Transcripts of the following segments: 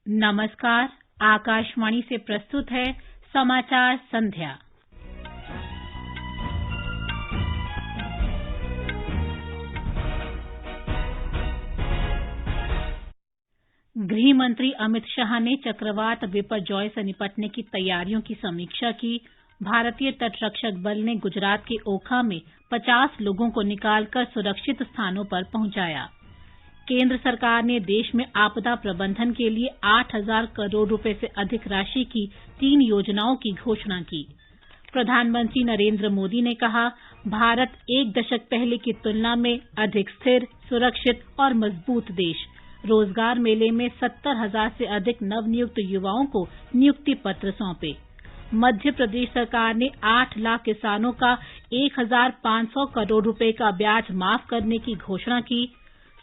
नमस्कार। आकाशवाणी से प्रस्तुत है समाचार संध्या। गृह मंत्री अमित शाह ने चक्रवात बिपरजॉय से निपटने की तैयारियों की समीक्षा की। भारतीय तटरक्षक बल ने गुजरात के ओखा में 50 लोगों को निकालकर सुरक्षित स्थानों पर पहुंचाया। केंद्र सरकार ने देश में आपदा प्रबंधन के लिए 8,000 करोड़ रुपए से अधिक राशि की 3 योजनाओं की घोषणा की। प्रधानमंत्री नरेंद्र मोदी ने कहा, भारत एक दशक पहले की तुलना में अधिक स्थिर, सुरक्षित और मजबूत देश। रोजगार मेले में 70,000 से अधिक नवनियुक्त युवाओं को नियुक्ति पत्र सौंपे। मध्य प्रदेश सरकार ने 8 लाख किसानों का 1,500 करोड़ रुपए का ब्याज माफ करने की घोषणा की।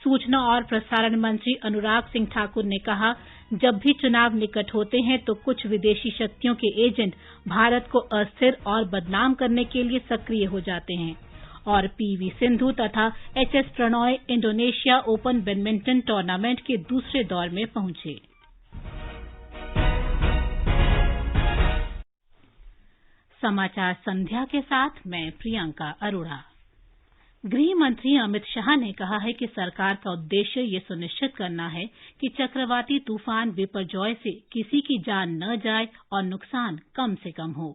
सूचना और प्रसारण मंत्री अनुराग सिंह ठाकुर ने कहा, जब भी चुनाव निकट होते हैं तो कुछ विदेशी शक्तियों के एजेंट भारत को अस्थिर और बदनाम करने के लिए सक्रिय हो जाते हैं। और पीवी सिंधु तथा HS Prannoy Indonesia open badminton tournament के दूसरे दौर में पहुंचे। समाचार संध्या के साथ मैं प्रियंका अरोड़ा। गृह मंत्री अमित शाह ने कहा है कि सरकार का उद्देश्य ये सुनिश्चित करना है कि चक्रवाती तूफान बिपरजॉय से किसी की जान न जाए और नुकसान कम से कम हो।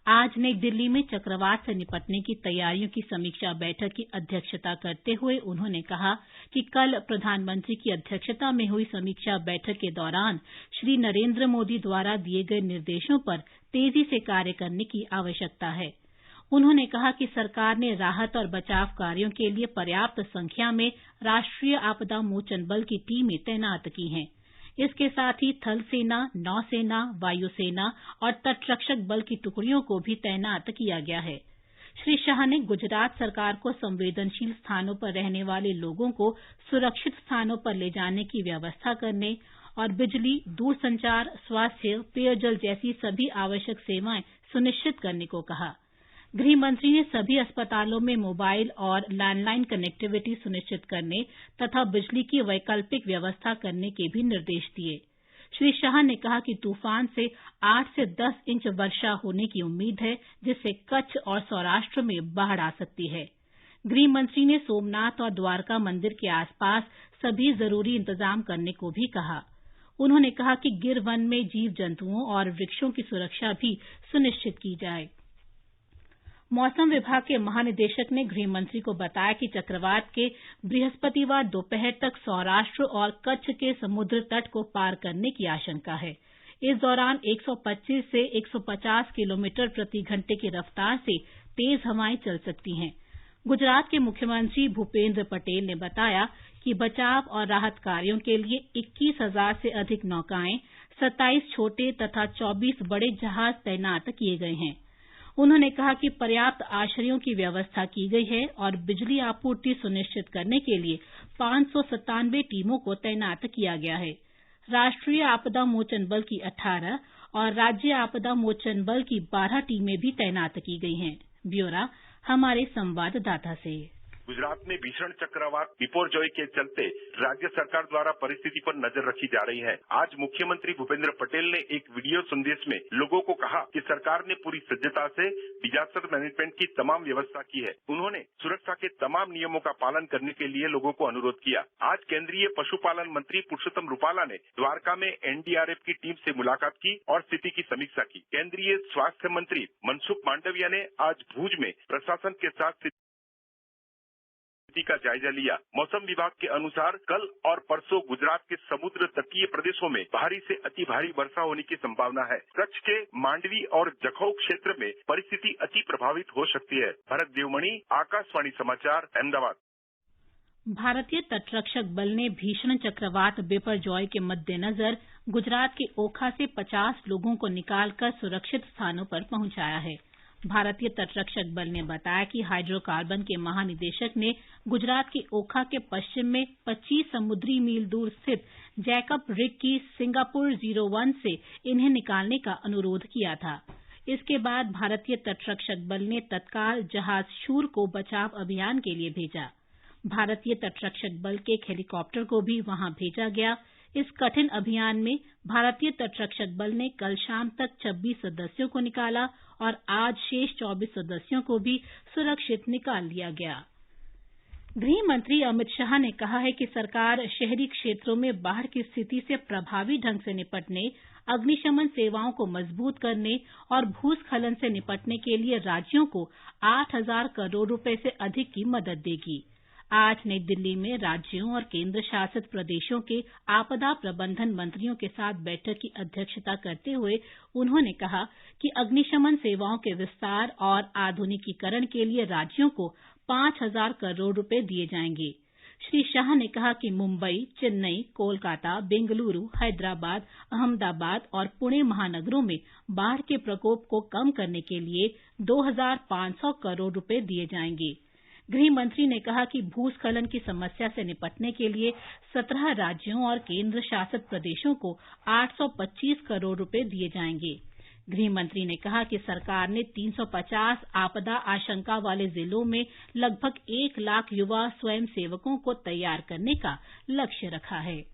आज नई दिल्ली में चक्रवात से निपटने की तैयारियों की समीक्षा बैठक की अध्यक्षता करते हुए उन्होंने कहा कि कल प्रधानमंत्री की अध्यक्षता में हुई समीक्षा बैठक के दौरान श्री नरेंद्र मोदी द्वारा दिए गए निर्देशों पर तेजी से कार्य करने की आवश्यकता है। उन्होंने कहा कि सरकार ने राहत और बचाव कार्यों के लिए पर्याप्त संख्या में राष्ट्रीय आपदा मोचन बल की टीमें तैनात की हैं। इसके साथ ही थल सेना, नौसेना, वायुसेना और तटरक्षक बल की टुकड़ियों को भी तैनात किया गया है। श्री शाह ने गुजरात सरकार को संवेदनशील स्थानों पर रहने वाले लोगों को सुरक्षित स्थानों पर ले जाने की व्यवस्था करने और बिजली, दूरसंचार, स्वास्थ्य, पेयजल जैसी सभी आवश्यक सेवाएं सुनिश्चित करने को कहा। गृह मंत्री ने सभी अस्पतालों में मोबाइल और लैंडलाइन कनेक्टिविटी सुनिश्चित करने तथा बिजली की वैकल्पिक व्यवस्था करने के भी निर्देश दिए। श्री शाह ने कहा कि तूफान से 8 से 10 इंच वर्षा होने की उम्मीद है, जिससे कच्छ और सौराष्ट्र में बाढ़ आ सकती है। गृह मंत्री ने सोमनाथ और द्वारका मंदिर के आसपास सभी जरूरी इंतजाम करने को भी कहा। उन्होंने कहा कि गिर वन में जीव जंतुओं और वृक्षों की सुरक्षा भी सुनिश्चित की जाए। मौसम विभाग के महानिदेशक ने गृह मंत्री को बताया कि चक्रवात के बृहस्पतिवार दोपहर तक सौराष्ट्र और कच्छ के समुद्र तट को पार करने की आशंका है। इस दौरान 125 से 150 किलोमीटर प्रति घंटे की रफ्तार से तेज हवाएं चल सकती हैं। गुजरात के मुख्यमंत्री भूपेंद्र पटेल ने बताया कि बचाव और राहत कार्यों के लिए 21,000 से अधिक नौकाएं, 27 छोटे तथा 24 बड़े जहाज तैनात किए गए हैं। उन्होंने कहा कि पर्याप्त आश्रयों की व्यवस्था की गई है और बिजली आपूर्ति सुनिश्चित करने के लिए 597 टीमों को तैनात किया गया है। राष्ट्रीय आपदा मोचन बल की 18 और राज्य आपदा मोचन बल की 12 टीमें भी तैनात की गई हैं। ब्यौरा हमारे संवाददाता से। गुजरात में भीषण चक्रवात बिपरजॉय के चलते राज्य सरकार द्वारा परिस्थिति पर नजर रखी जा रही है। आज मुख्यमंत्री भूपेंद्र पटेल ने एक वीडियो संदेश में लोगों को कहा कि सरकार ने पूरी सज्जता से डिजास्टर मैनेजमेंट की तमाम व्यवस्था की है। उन्होंने सुरक्षा के तमाम नियमों का पालन करने के लिए लोगों को अनुरोध किया। आज केंद्रीय पशुपालन मंत्री पुरुषोत्तम रूपाला ने द्वारका में एनडीआरएफ की टीम से मुलाकात की और स्थिति की समीक्षा की। केंद्रीय स्वास्थ्य मंत्री मनसुख मांडविया ने आज भुज में प्रशासन के साथ का जायजा लिया। मौसम विभाग के अनुसार कल और परसों गुजरात के समुद्र तटीय प्रदेशों में भारी से अति भारी वर्षा होने की संभावना है। कच्छ के मांडवी और जखौ क्षेत्र में परिस्थिति अति प्रभावित हो सकती है। भरत देवमणि, आकाशवाणी समाचार, अहमदाबाद। भारतीय तटरक्षक बल ने भीषण चक्रवात बिपरजॉय के मद्देनजर गुजरात के ओखा से 50 लोगों को निकालकर सुरक्षित स्थानों पर पहुंचाया है। भारतीय तटरक्षक बल ने बताया कि हाइड्रोकार्बन के महानिदेशक ने गुजरात के ओखा के पश्चिम में 25 समुद्री मील दूर स्थित जैकब रिग की सिंगापुर 01 से इन्हें निकालने का अनुरोध किया था। इसके बाद भारतीय तटरक्षक बल ने तत्काल जहाज शूर को बचाव अभियान के लिए भेजा। भारतीय तटरक्षक बल के एक हेलीकॉप्टर को भी वहां भेजा गया। इस कठिन अभियान में भारतीय तटरक्षक बल ने कल शाम तक 26 सदस्यों को निकाला और आज शेष 24 सदस्यों को भी सुरक्षित निकाल लिया गया। गृह मंत्री अमित शाह ने कहा है कि सरकार शहरी क्षेत्रों में बाढ़ की स्थिति से प्रभावी ढंग से निपटने, अग्निशमन सेवाओं को मजबूत करने और भूस्खलन से निपटने के लिए राज्यों को 8,000 करोड़ रुपए से अधिक की मदद देगी। आज नई दिल्ली में राज्यों और केंद्र शासित प्रदेशों के आपदा प्रबंधन मंत्रियों के साथ बैठक की अध्यक्षता करते हुए उन्होंने कहा कि अग्निशमन सेवाओं के विस्तार और आधुनिकीकरण के लिए राज्यों को 5,000 करोड़ रुपए दिए जाएंगे। श्री शाह ने कहा कि मुंबई, चेन्नई, कोलकाता, बेंगलुरु, हैदराबाद, अहमदाबाद और पुणे महानगरों में बाढ़ के प्रकोप को कम करने के लिए 2,500 करोड़ रुपए दिए जाएंगे। गृह मंत्री ने कहा कि भूस्खलन की समस्या से निपटने के लिए 17 राज्यों और केंद्र शासित प्रदेशों को 825 करोड़ रुपए दिए जाएंगे। गृह मंत्री ने कहा कि सरकार ने 350 आपदा आशंका वाले जिलों में लगभग 1 लाख युवा स्वयंसेवकों को तैयार करने का लक्ष्य रखा है।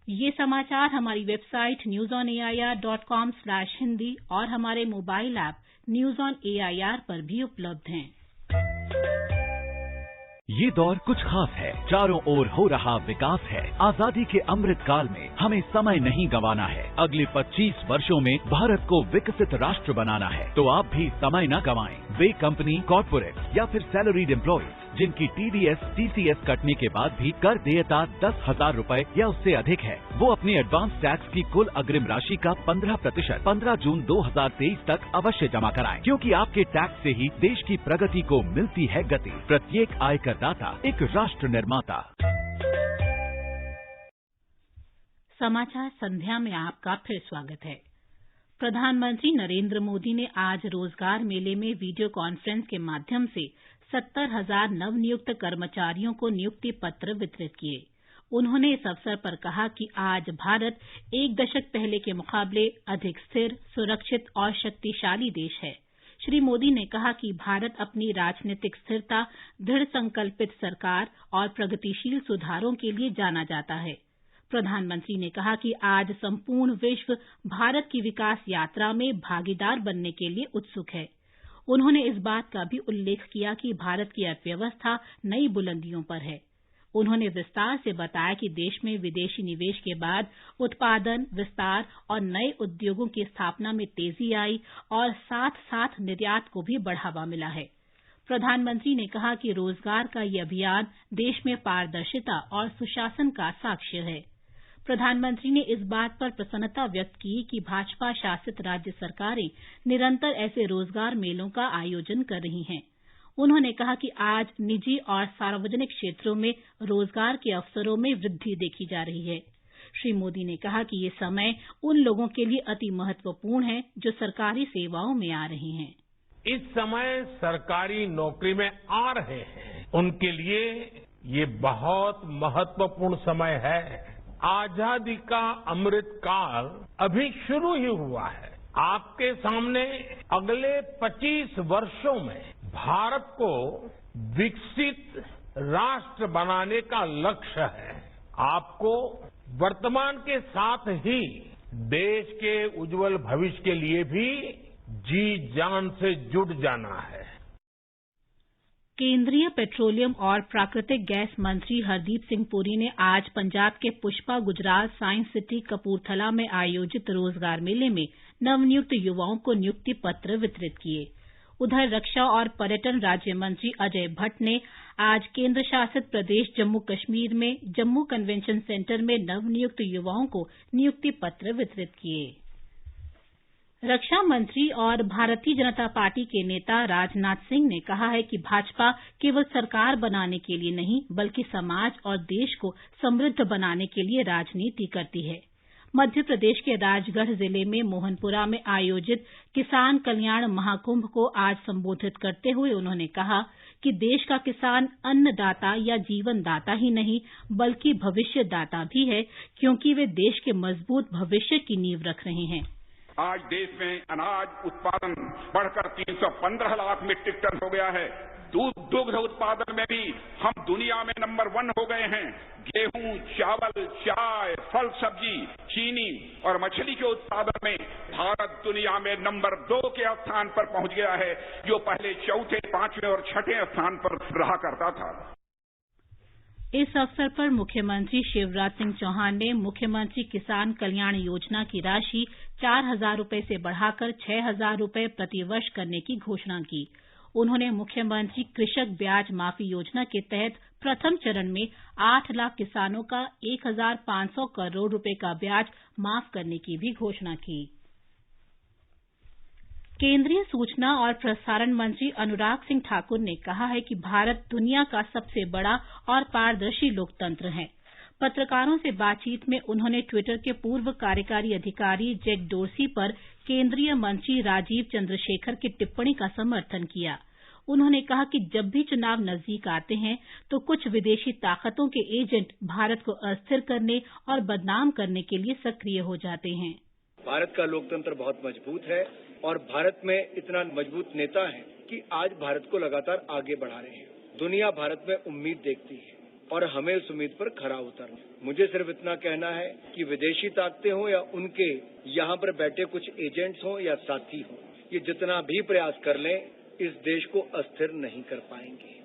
ये समाचार हमारी वेबसाइट newsonair.com/hindi और हमारे mobile app news on AIR पर भी उपलब्ध हैं। ये दौर कुछ खास है, चारों ओर हो रहा विकास है। आजादी के अमृत काल में हमें समय नहीं गंवाना है। अगले 25 वर्षों में भारत को विकसित राष्ट्र बनाना है, तो आप भी समय न गंवाएं। वे कंपनी, कॉर्पोरेट या फिर सैलरीड एम्प्लॉइज जिनकी टीडीएस, टीसीएस कटने के बाद भी कर देयता 10,000 रुपए या उससे अधिक है, वो अपने एडवांस टैक्स की कुल अग्रिम राशि का 15% 15 जून 2023 तक अवश्य जमा कराएं, क्योंकि आपके टैक्स से ही देश की प्रगति को मिलती है गति। प्रत्येक आयकर दाता एक राष्ट्र निर्माता। समाचार संध्या में आपका फिर स्वागत है। प्रधानमंत्री नरेंद्र मोदी ने आज रोजगार मेले में वीडियो कॉन्फ्रेंस के माध्यम से 70,000 नवनियुक्त कर्मचारियों को नियुक्ति पत्र वितरित किए। उन्होंने इस अवसर पर कहा कि आज भारत 1 दशक पहले के मुकाबले अधिक स्थिर, सुरक्षित और शक्तिशाली देश है। श्री मोदी ने कहा कि भारत अपनी राजनीतिक स्थिरता, दृढ़ संकल्पित सरकार और प्रगतिशील सुधारों के लिए जाना जाता है। प्रधानमंत्री ने कहा कि आज संपूर्ण विश्व भारत की विकास यात्रा में भागीदार बनने के लिए उत्सुक है। उन्होंने इस बात का भी उल्लेख किया कि भारत की अर्थव्यवस्था नई बुलंदियों पर है। उन्होंने विस्तार से बताया कि देश में विदेशी निवेश के बाद उत्पादन, विस्तार और नए उद्योगों की स्थापना में तेजी आई और साथ-साथ निर्यात को भी बढ़ावा मिला है। प्रधानमंत्री ने कहा कि रोजगार का ये अभियान देश में पारदर्शिता और सुशासन का साक्ष्य है। प्रधानमंत्री ने इस बात पर प्रसन्नता व्यक्त की कि भाजपा शासित राज्य सरकारें निरंतर ऐसे रोजगार मेलों का आयोजन कर रही हैं। उन्होंने कहा कि आज निजी और सार्वजनिक क्षेत्रों में रोजगार के अवसरों में वृद्धि देखी जा रही है। श्री मोदी ने कहा कि ये समय उन लोगों के लिए अति महत्वपूर्ण है जो सरकारी सेवाओं में आ रहे हैं। इस समय सरकारी नौकरी में आ रहे हैं, उनके लिए ये बहुत महत्वपूर्ण समय है। आजादी का अमृत काल अभी शुरू ही हुआ है। आपके सामने अगले 25 वर्षों में भारत को विकसित राष्ट्र बनाने का लक्ष्य है। आपको वर्तमान के साथ ही देश के उज्जवल भविष्य के लिए भी जी जान से जुट जाना है। केंद्रीय पेट्रोलियम और प्राकृतिक गैस मंत्री हरदीप सिंह पुरी ने आज पंजाब के पुष्पा गुजराल साइंस सिटी कपूरथला में आयोजित रोजगार मेले में नवनियुक्त युवाओं को नियुक्ति पत्र वितरित किए। उधर रक्षा और पर्यटन राज्य मंत्री अजय भट्ट ने आज केंद्र शासित प्रदेश जम्मू कश्मीर में जम्मू कन्वेंशन सेंटर में नवनियुक्त युवाओं को नियुक्ति पत्र वितरित किए। रक्षा मंत्री और भारतीय जनता पार्टी के नेता राजनाथ सिंह ने कहा है कि भाजपा केवल सरकार बनाने के लिए नहीं बल्कि समाज और देश को समृद्ध बनाने के लिए राजनीति करती है। मध्य प्रदेश के राजगढ़ जिले में मोहनपुरा में आयोजित किसान कल्याण महाकुंभ को आज संबोधित करते हुए उन्होंने कहा कि देश का किसान अन्नदाता या जीवनदाता ही नहीं बल्कि भविष्यदाता भी है, क्योंकि वे देश के मजबूत भविष्य की नींव रख रहे हैं। आज देश में अनाज उत्पादन बढ़कर 315 लाख मीट्रिक टन हो गया है। दुग्ध उत्पादन में भी हम दुनिया में नंबर 1 हो गए हैं। गेहूं, चावल, चाय, फल सब्जी, चीनी और मछली के उत्पादन में भारत दुनिया में नंबर 2 के स्थान पर पहुंच गया है, जो पहले चौथे, 5वें और 6ठे स्थान पर रहा करता था। इस अवसर पर मुख्यमंत्री शिवराज सिंह चौहान ने मुख्यमंत्री किसान कल्याण योजना की राशि 4,000 रुपए से बढ़ाकर 6,000 रुपए प्रतिवर्ष करने की घोषणा की। उन्होंने मुख्यमंत्री कृषक ब्याज माफी योजना के तहत प्रथम चरण में 8 लाख किसानों का 1,500 करोड़ रुपए का ब्याज माफ करने की भी घोषणा की। केंद्रीय सूचना और प्रसारण मंत्री अनुराग सिंह ठाकुर ने कहा है कि भारत दुनिया का सबसे बड़ा और पारदर्शी लोकतंत्र है। पत्रकारों से बातचीत में उन्होंने ट्विटर के पूर्व कार्यकारी अधिकारी जैक डोर्सी पर केंद्रीय मंत्री राजीव चंद्रशेखर की टिप्पणी का समर्थन किया। उन्होंने कहा कि जब भी चुनाव नजदीक आते हैं तो कुछ विदेशी ताकतों के एजेंट भारत को अस्थिर करने और बदनाम करने के लिए सक्रिय हो जाते हैं। भारत का लोकतंत्र बहुत मजबूत है और भारत में इतना मजबूत नेता है कि आज भारत को लगातार आगे बढ़ा रहे हैं। दुनिया भारत में उम्मीद देखती है और हमें उस उम्मीद पर खरा उतरना। मुझे सिर्फ इतना कहना है कि विदेशी ताकतें हों या उनके यहाँ पर बैठे कुछ एजेंट्स हों या साथी हों, ये जितना भी प्रयास कर लें, इस देश को अस्थिर नहीं कर पाएंगे।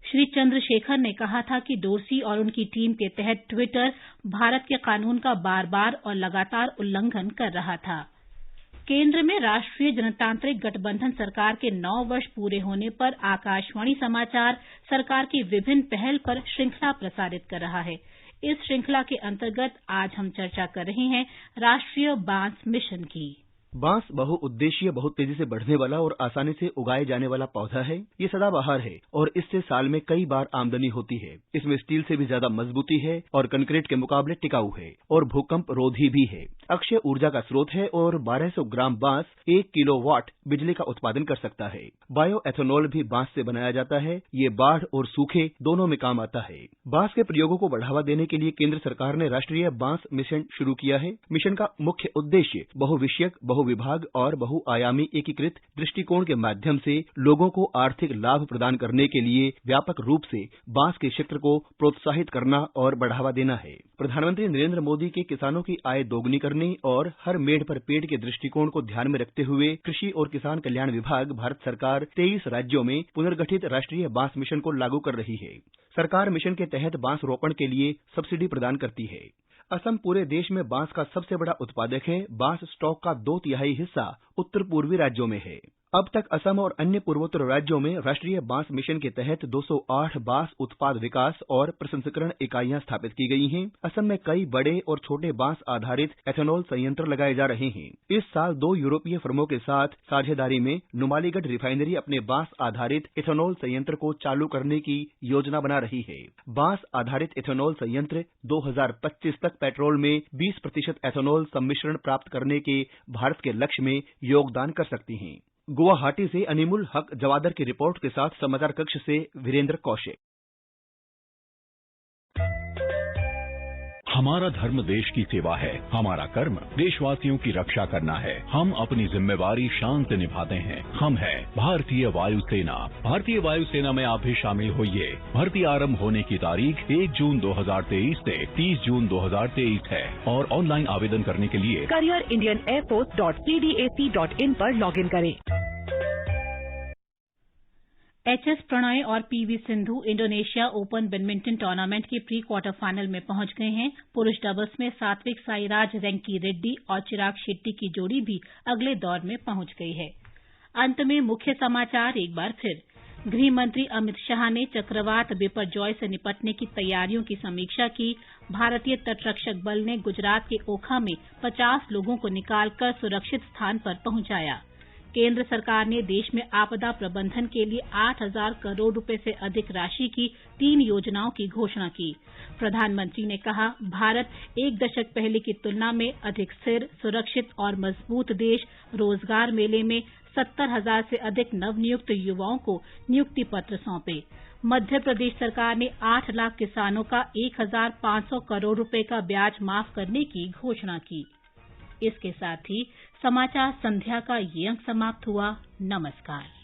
श्री चंद्रशेखर ने कहा था कि डोर्सी और उनकी टीम के तहत ट्विटर भारत के कानून का बार-बार और लगातार उल्लंघन कर रहा था। केंद्र में राष्ट्रीय जनतांत्रिक गठबंधन सरकार के 9 वर्ष पूरे होने पर आकाशवाणी समाचार सरकार की विभिन्न पहल पर श्रृंखला प्रसारित कर रहा है। इस श्रृंखला के अंतर्गत आज हम चर्चा कर रहे हैं राष्ट्रीय बांस मिशन की। बांस बहुउद्देशीय, बहुत तेजी से बढ़ने वाला और आसानी से उगाए जाने वाला पौधा है। ये सदाबहार है और इससे साल में कई बार आमदनी होती है। इसमें स्टील से भी ज्यादा मजबूती है और कंक्रीट के मुकाबले टिकाऊ है और भूकंप रोधी भी है। अक्षय ऊर्जा का स्रोत है और 1200 ग्राम बांस 1 किलोवाट बिजली का उत्पादन कर सकता है। बायो एथेनॉल भी बांस से बनाया जाता है। ये बाढ़ और सूखे दोनों में काम आता है। बांस के प्रयोगों को बढ़ावा देने के लिए केंद्र सरकार ने राष्ट्रीय बांस मिशन शुरू किया है। मिशन का मुख्य उद्देश्य बहुविषयक, विभाग और बहुआयामी एकीकृत दृष्टिकोण के माध्यम से लोगों को आर्थिक लाभ प्रदान करने के लिए व्यापक रूप से बांस के क्षेत्र को प्रोत्साहित करना और बढ़ावा देना है। प्रधानमंत्री नरेंद्र मोदी के किसानों की आय दोगुनी करने और हर मेड़ पर पेड़ के दृष्टिकोण को ध्यान में रखते हुए कृषि और किसान कल्याण विभाग भारत सरकार 23 राज्यों में पुनर्गठित राष्ट्रीय बांस मिशन को लागू कर रही है। सरकार मिशन के तहत बांस रोपण के लिए सब्सिडी प्रदान करती है। असम पूरे देश में बांस का सबसे बड़ा उत्पादक है। बांस स्टॉक का 2/3 हिस्सा उत्तर पूर्वी राज्यों में है। अब तक असम और अन्य पूर्वोत्तर राज्यों में राष्ट्रीय बांस मिशन के तहत 208 बांस उत्पाद विकास और प्रसंस्करण इकाइयां स्थापित की गई हैं। असम में कई बड़े और छोटे बांस आधारित एथेनॉल संयंत्र लगाए जा रहे हैं। इस साल 2 यूरोपीय फर्मों के साथ साझेदारी में नुमालीगढ़ रिफाइनरी अपने बांस आधारित एथेनॉल संयंत्र को चालू करने की योजना बना रही है। बांस आधारित एथेनॉल संयंत्र 2025 तक पेट्रोल में 20% एथेनॉल सम्मिश्रण प्राप्त करने के भारत के लक्ष्य में योगदान कर सकती हैं। गुवाहाटी से अनिमुल हक जवादर की रिपोर्ट के साथ समाचार कक्ष से वीरेंद्र कौशिक। हमारा धर्म देश की सेवा है, हमारा कर्म देशवासियों की रक्षा करना है। हम अपनी जिम्मेवारी शान से निभाते हैं। हम है भारतीय वायुसेना। भारतीय वायुसेना में आप भी शामिल होइए। भर्ती आरंभ होने की तारीख 1 जून 2023 से 30 जून 2023 है और ऑनलाइन आवेदन करने के लिए careerindianairforce.cdac.in पर लॉगिन करें। एचएस प्रणय और PV Sindhu Indonesia open badminton tournament के प्री क्वार्टर फाइनल में पहुंच गए हैं। पुरुष डबल्स में सात्विक साईराज रैंकी रेड्डी और चिराग शेट्टी की जोड़ी भी अगले दौर में पहुंच गई है। अंत में मुख्य समाचार एक बार फिर। गृह मंत्री अमित शाह ने चक्रवात बिपरजॉय से निपटने की तैयारियों की समीक्षा की। भारतीय तटरक्षक बल ने गुजरात के ओखा में 50 लोगों को निकालकर सुरक्षित स्थान पर पहुंचाया। केंद्र सरकार ने देश में आपदा प्रबंधन के लिए 8,000 करोड़ रुपए से अधिक राशि की 3 योजनाओं की घोषणा की। प्रधानमंत्री ने कहा, भारत 1 दशक पहले की तुलना में अधिक स्थिर, सुरक्षित और मजबूत देश। रोजगार मेले में 70,000 से अधिक नवनियुक्त युवाओं को नियुक्ति पत्र सौंपे। मध्य प्रदेश सरकार ने 8 लाख किसानों का 1,500 करोड़ रुपए का ब्याज माफ करने की घोषणा की। इसके साथ ही समाचार संध्या का ये अंक समाप्त हुआ। नमस्कार।